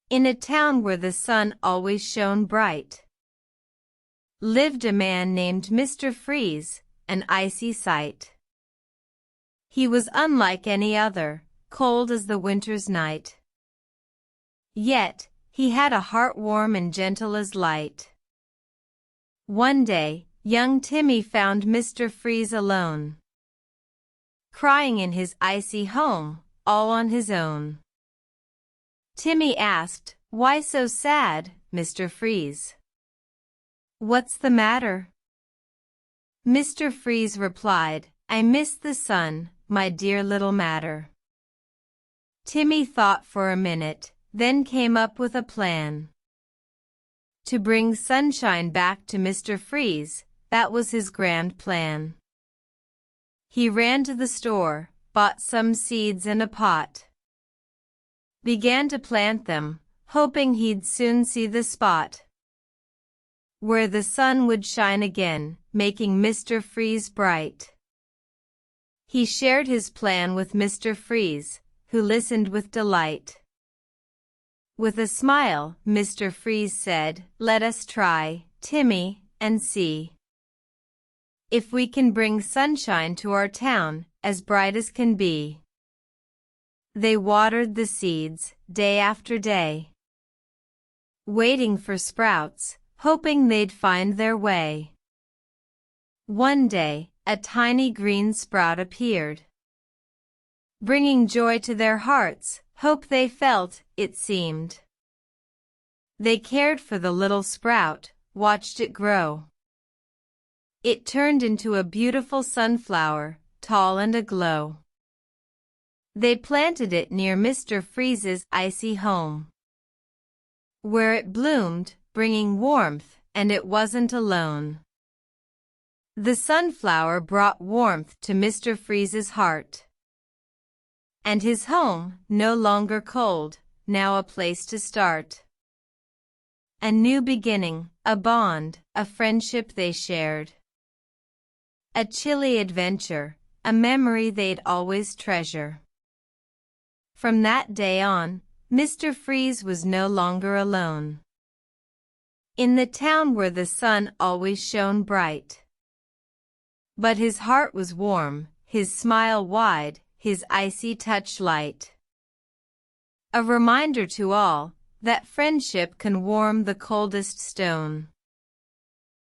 In a town where the sun always shone bright, lived a man named Mr. Freeze, an icy sight. He was unlike any other, cold as the winter's night. Yet, he had a heart warm and gentle as light. One day, young Timmy found Mr. Freeze alone, crying in his icy home, all on his own. Timmy asked, "Why so sad, Mr. Freeze? What's the matter?" Mr. Freeze replied, "I miss the sun, my dear little matter." Timmy thought for a minute, then came up with a plan. To bring sunshine back to Mr. Freeze, that was his grand plan. He ran to the store, bought some seeds and a pot, began to plant them, hoping he'd soon see the spot where the sun would shine again, making Mr. Freeze bright. He shared his plan with Mr. Freeze, who listened with delight. With a smile, Mr. Freeze said, "Let us try, Timmy, and see if we can bring sunshine to our town, as bright as can be." They watered the seeds, day after day, waiting for sprouts, hoping they'd find their way. One day, a tiny green sprout appeared, bringing joy to their hearts, hope they felt, it seemed. They cared for the little sprout, watched it grow. It turned into a beautiful sunflower, tall and aglow. They planted it near Mr. Freeze's icy home, where it bloomed, bringing warmth, and it wasn't alone. The sunflower brought warmth to Mr. Freeze's heart, and his home, no longer cold, now a place to start. A new beginning, a bond, a friendship they shared. A chilly adventure, a memory they'd always treasure. From that day on, Mr. Freeze was no longer alone. In the town where the sun always shone bright, but his heart was warm, his smile wide, his icy touch light. A reminder to all that friendship can warm the coldest stone.